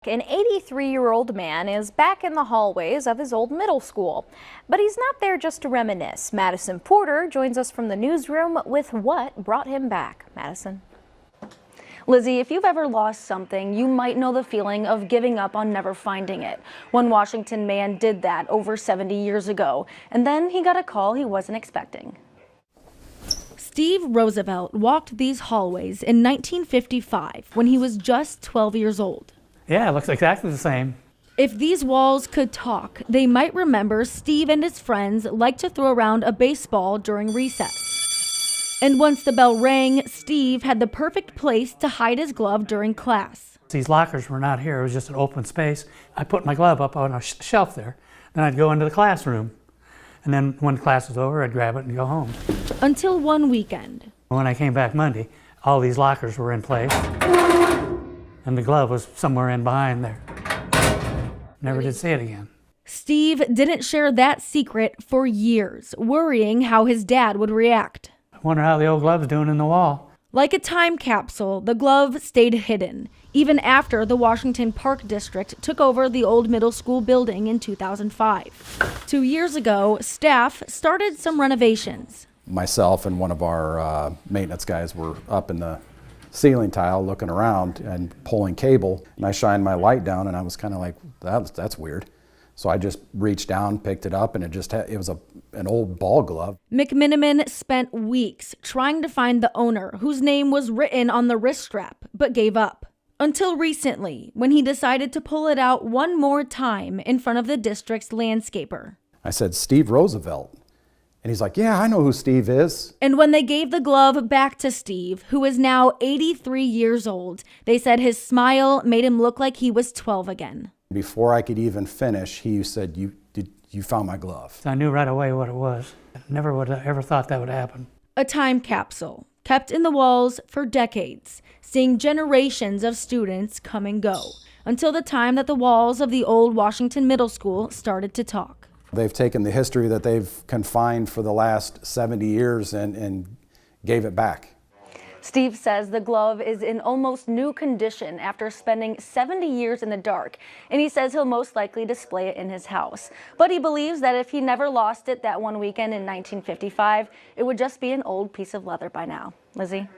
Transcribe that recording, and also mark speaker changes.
Speaker 1: An 83-year-old man is back in the hallways of his old middle school, but he's not there just to reminisce. Madison Porter joins us from the newsroom with what brought him back. Madison.
Speaker 2: Lizzie, if you've ever lost something, you might know the feeling of giving up on never finding it. One Washington man did that over 70 years ago, and then he got a call he wasn't expecting.
Speaker 3: Steve Roosevelt walked these hallways in 1955 when he was just 12 years old.
Speaker 4: Yeah, it looks exactly the same.
Speaker 3: If these walls could talk, they might remember Steve and his friends liked to throw around a baseball during recess. And once the bell rang, Steve had the perfect place to hide his glove during class.
Speaker 4: These lockers were not here, it was just an open space. I put my glove up on a shelf there, then I'd go into the classroom. And then when class was over, I'd grab it and go home.
Speaker 3: Until one weekend.
Speaker 4: When I came back Monday, all these lockers were in place. And the glove was somewhere in behind there. Never did see it again.
Speaker 3: Steve didn't share that secret for years, worrying how his dad would react.
Speaker 4: I wonder how the old glove's doing in the wall.
Speaker 3: Like a time capsule, the glove stayed hidden, even after the Washington Park District took over the old middle school building in 2005. 2 years ago, staff started some renovations.
Speaker 5: Myself and one of our maintenance guys were up in the ceiling tile looking around and pulling cable, and I shined my light down and I was kind of like, that's weird. So I just reached down, picked it up, and it was an old ball glove.
Speaker 3: McMiniman spent weeks trying to find the owner, whose name was written on the wrist strap, but gave up. Until recently, when he decided to pull it out one more time in front of the district's landscaper.
Speaker 5: I said, "Steve Roosevelt." And he's like, "Yeah, I know who Steve is."
Speaker 3: And when they gave the glove back to Steve, who is now 83 years old, they said his smile made him look like he was 12 again.
Speaker 5: Before I could even finish, he said, you found my glove.
Speaker 4: So I knew right away what it was. I never would have ever thought that would happen.
Speaker 3: A time capsule, kept in the walls for decades, seeing generations of students come and go, until the time that the walls of the old Washington Middle School started to talk.
Speaker 5: They've taken the history that they've confined for the last 70 years and gave it back.
Speaker 2: Steve says the glove is in almost new condition after spending 70 years in the dark, and he says he'll most likely display it in his house. But he believes that if he never lost it that one weekend in 1955, it would just be an old piece of leather by now. Lizzie?